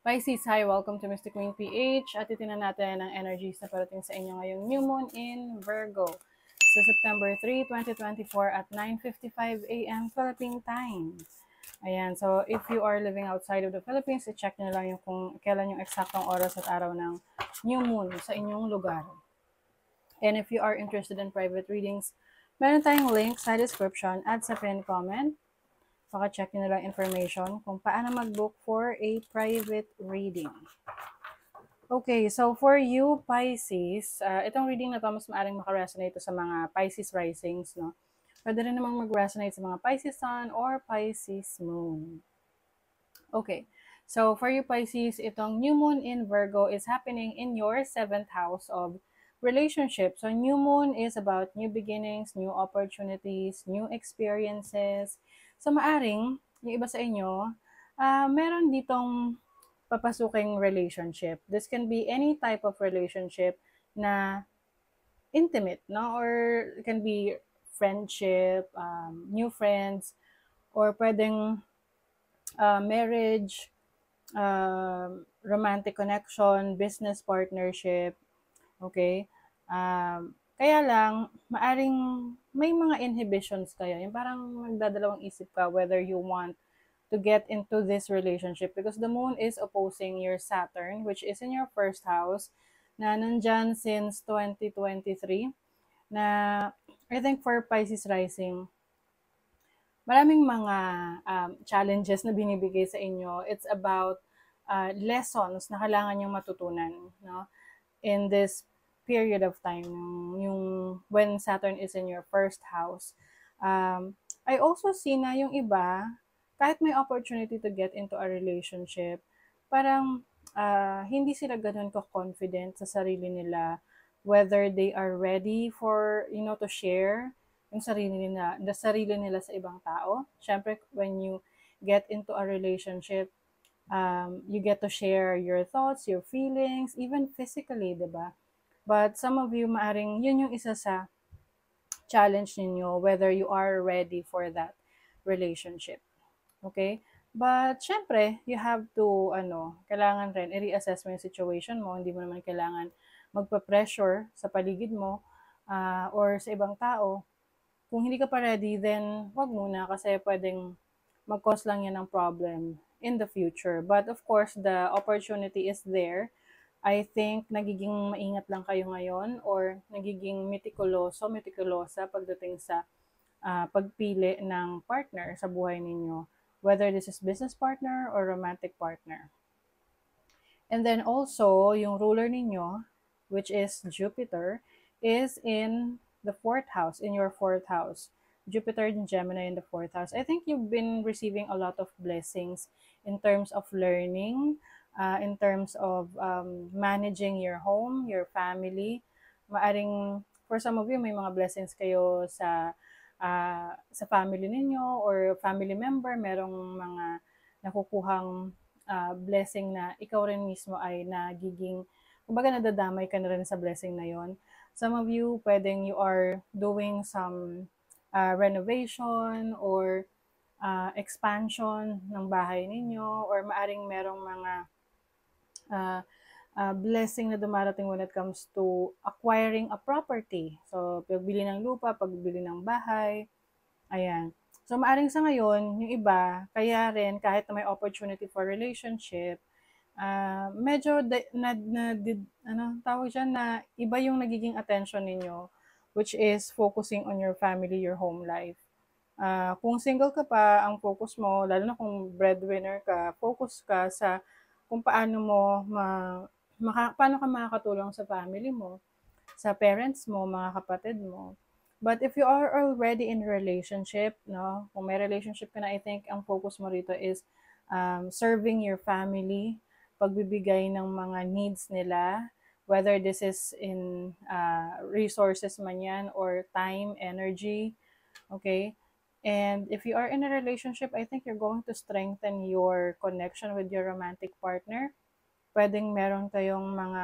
Pisces, hi! Welcome to Mystic Queen PH at titingnan natin ang energies na parating sa inyo ngayong new moon in Virgo sa September 3, 2024 at 9:55 a.m. Philippine time. Ayan, so if you are living outside of the Philippines, i-check nyo lang yung kung kailan yung eksaktong oras at araw ng new moon sa inyong lugar. And if you are interested in private readings, meron tayong link sa description at sa pinned comment. Paka-check nyo na lang information kung paano mag-book for a private reading. Okay, so for you, Pisces, itong reading na to mas maaaring makaresonate sa mga Pisces risings, no? Pwede rin namang mag-resonate sa mga Pisces Sun or Pisces Moon. Okay, so for you, Pisces, itong new moon in Virgo is happening in your 7th house of relationship. So new moon is about new beginnings, new opportunities, new experiences. So maaring, yung iba sa inyo, meron ditong papasuking relationship. This can be any type of relationship na intimate, no? Or it can be friendship, new friends, or pwedeng marriage, romantic connection, business partnership, okay? Kaya lang, maaring may mga inhibitions kayo. Yung parang nagdadalawang isip ka whether you want to get into this relationship because the moon is opposing your Saturn, which is in your first house, na nandyan since 2023, na I think for Pisces rising, maraming mga challenges na binibigay sa inyo. It's about lessons na kailangan niyong matutunan, no? In this period of time, yung when Saturn is in your first house. I also see na yung iba, kahit may opportunity to get into a relationship, parang hindi sila ganun ka-confident sa sarili nila, whether they are ready for, to share yung sarili nila sa ibang tao. Syempre, when you get into a relationship, you get to share your thoughts, your feelings, even physically, di ba? But some of you, maaring yun yung isa sa challenge ninyo, whether you are ready for that relationship. Okay? But, syempre, you have to, kailangan rin, i-reassess mo yung situation mo. Hindi mo naman kailangan magpa-pressure sa paligid mo or sa ibang tao. Kung hindi ka pa ready, then wag muna kasi pwedeng mag-cause lang yan ng problem in the future. But of course, the opportunity is there. I think nagiging maingat lang kayo ngayon or nagiging meticulosa pagdating sa pagpili ng partner sa buhay ninyo, whether this is business partner or romantic partner. And then also, yung ruler ninyo, which is Jupiter, is in the 4th house, in your 4th house. Jupiter and Gemini in the 4th house. I think you've been receiving a lot of blessings in terms of learning, in terms of managing your home, your family. Maaring, for some of you, may mga blessings kayo sa family ninyo or family member, merong mga nakukuhang blessing na ikaw rin mismo ay nagiging, kumbaga nadadamay ka na rin sa blessing na yon. Some of you, pwedeng you are doing some renovation or expansion ng bahay ninyo or maaring merong mga blessing na dumarating when it comes to acquiring a property. So, pagbili ng lupa, pagbili ng bahay, ayan. So, maaring sa ngayon, yung iba, kaya rin, kahit na may opportunity for relationship, medyo, tawag dyan na, iba yung nagiging attention ninyo, which is focusing on your family, your home life. Kung single ka pa, ang focus mo, lalo na kung breadwinner ka, focus ka sa kung paano mo paano ka makakatulong sa family mo, sa parents mo, mga kapatid mo. But if you are already in a relationship, no, kung may relationship ka na, I think ang focus mo rito is serving your family, pagbibigay ng mga needs nila, whether this is in resources man yan or time, energy, okay? And if you are in a relationship, I think you're going to strengthen your connection with your romantic partner. Pwedeng meron kayong mga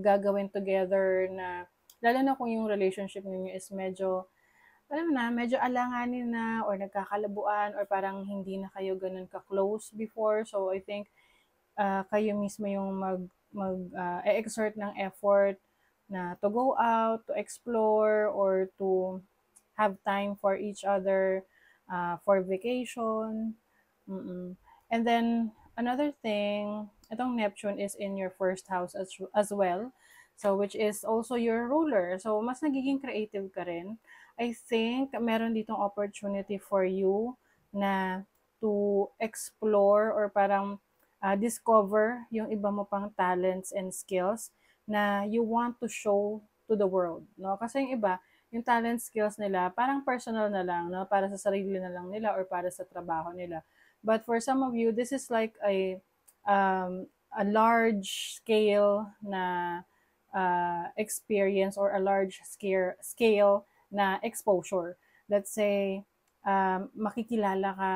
gagawin together na, lalo na kung yung relationship ninyo is medyo alam mo na, medyo alanganin na or nagkakalabuan or parang hindi na kayo ganun ka-close before. So, I think kayo mismo yung exert ng effort na to go out, to explore, or to have time for each other, for vacation. Mm-mm. And then, another thing, itong Neptune is in your first house as well. So, which is also your ruler. So, mas nagiging creative ka rin. I think meron ditong opportunity for you na to explore or parang discover yung iba mo pang talents and skills na you want to show to the world, no? Kasi yung iba, yung talent skills nila, parang personal na lang, no? Para sa sarili na lang nila or para sa trabaho nila. But for some of you, this is like a large scale na experience or a large scale na exposure. Let's say, makikilala ka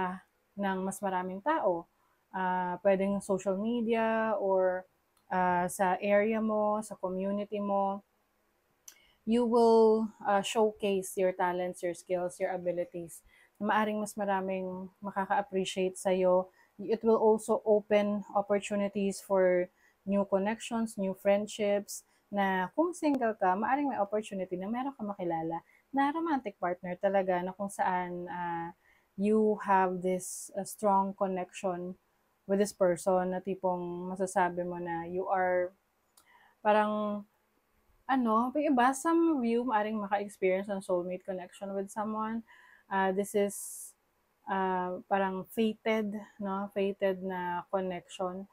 ng mas maraming tao. Pwedeng social media or sa area mo, sa community mo, you will showcase your talents, your skills, your abilities. Maaring mas maraming makaka-appreciate sa'yo. It will also open opportunities for new connections, new friendships, na kung single ka, maaring may opportunity na meron ka makilala na romantic partner talaga na kung saan you have this strong connection with this person na tipong masasabi mo na you are parang may iba, some of you maaring maka-experience ng soulmate connection with someone. This is parang fated, no? Fated na connection.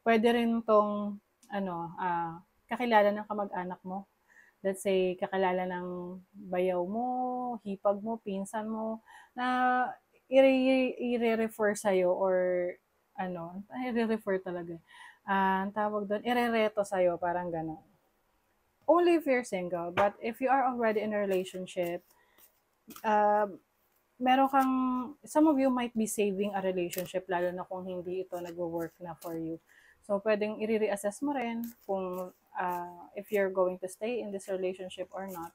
Pwede rin tong kakilala ng kamag-anak mo. Let's say, kakilala ng bayaw mo, hipag mo, pinsan mo, na i-refer sa'yo or i-refer talaga. Ang tawag doon, irereto sa'yo, parang gano'n. Only if you're single. But if you are already in a relationship, meron kang, some of you might be saving a relationship, lalo na kung hindi ito nag-work na for you. So, pwedeng i-reassess mo rin kung if you're going to stay in this relationship or not.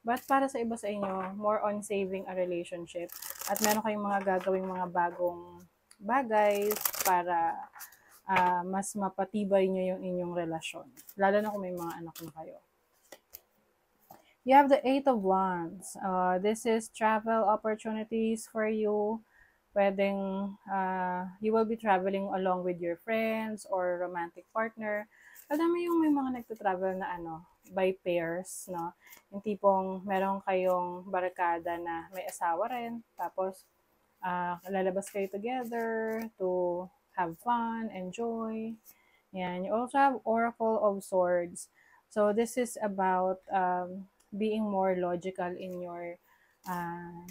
But para sa iba sa inyo, more on saving a relationship. At meron kayong mga gagawing mga bagong bagay para mas mapatibay nyo yung inyong relasyon. Lalo na kung may mga anak na kayo. You have the Eight of Wands. This is travel opportunities for you. Pwedeng you will be traveling along with your friends or romantic partner. Alam mo yung may mga nagta-travel na by pairs, no? Yung tipong meron kayong barkada na may asawa rin. Tapos, lalabas kayo together to have fun, enjoy. Yan. You also have Oracle of Swords. So, this is about being more logical in your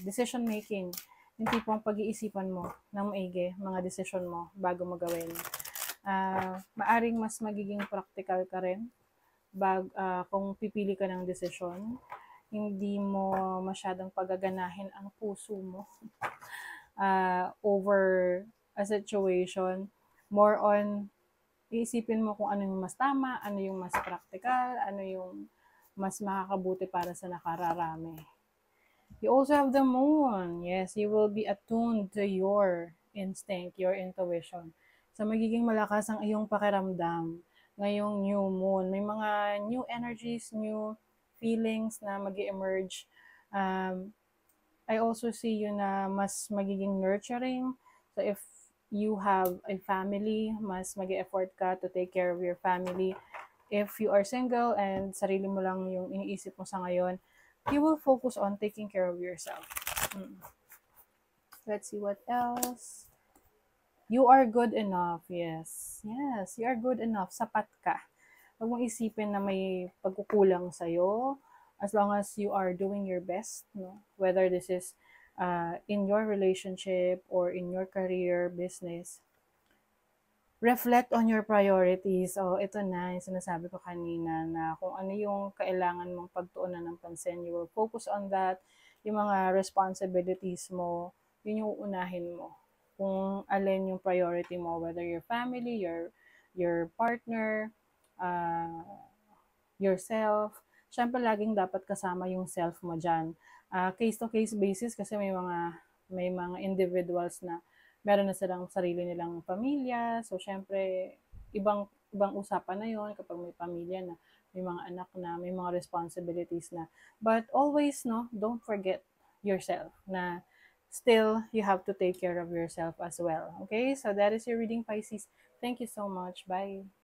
decision making. Yung tipong pag-iisipan mo ng maigi, mga decision mo bago mo gawin. Maaring mas magiging practical ka rin kung pipili ka ng decision. Hindi mo masyadong pagaganahin ang puso mo over a situation. More on, iisipin mo kung ano yung mas tama, ano yung mas practical, ano yung mas makakabuti para sa nakararami. You also have the moon. Yes, you will be attuned to your instinct, your intuition. So, magiging malakas ang iyong pakiramdam ngayong new moon. May mga new energies, new feelings na mag-emerge. I also see you na mas magiging nurturing. So, if you have a family, mas mag-effort ka to take care of your family. If you are single and sarili mo lang yung iniisip mo sa ngayon, you will focus on taking care of yourself. Let's see what else. You are good enough. Yes. Yes, you are good enough. Sapat ka. Huwag mong isipin na may pagkukulang sa'yo as long as you are doing your best. No? Whether this is in your relationship or in your career, business. Reflect on your priorities. Ito na yung sinasabi ko kanina na kung ano yung kailangan mong pagtuunan ng pansin, you will focus on that. Yung mga responsibilities mo, yun yung uunahin mo. Kung alin yung priority mo, whether your family, your partner, yourself. syempre laging dapat kasama yung self mo diyan. Case to case basis kasi may mga individuals na meron na silang sarili nilang pamilya. So syempre ibang ibang usapan na 'yon kapag may pamilya na, may mga anak na, may mga responsibilities na. But always no, don't forget yourself na still you have to take care of yourself as well. Okay? So that is your reading, Pisces. Thank you so much. Bye.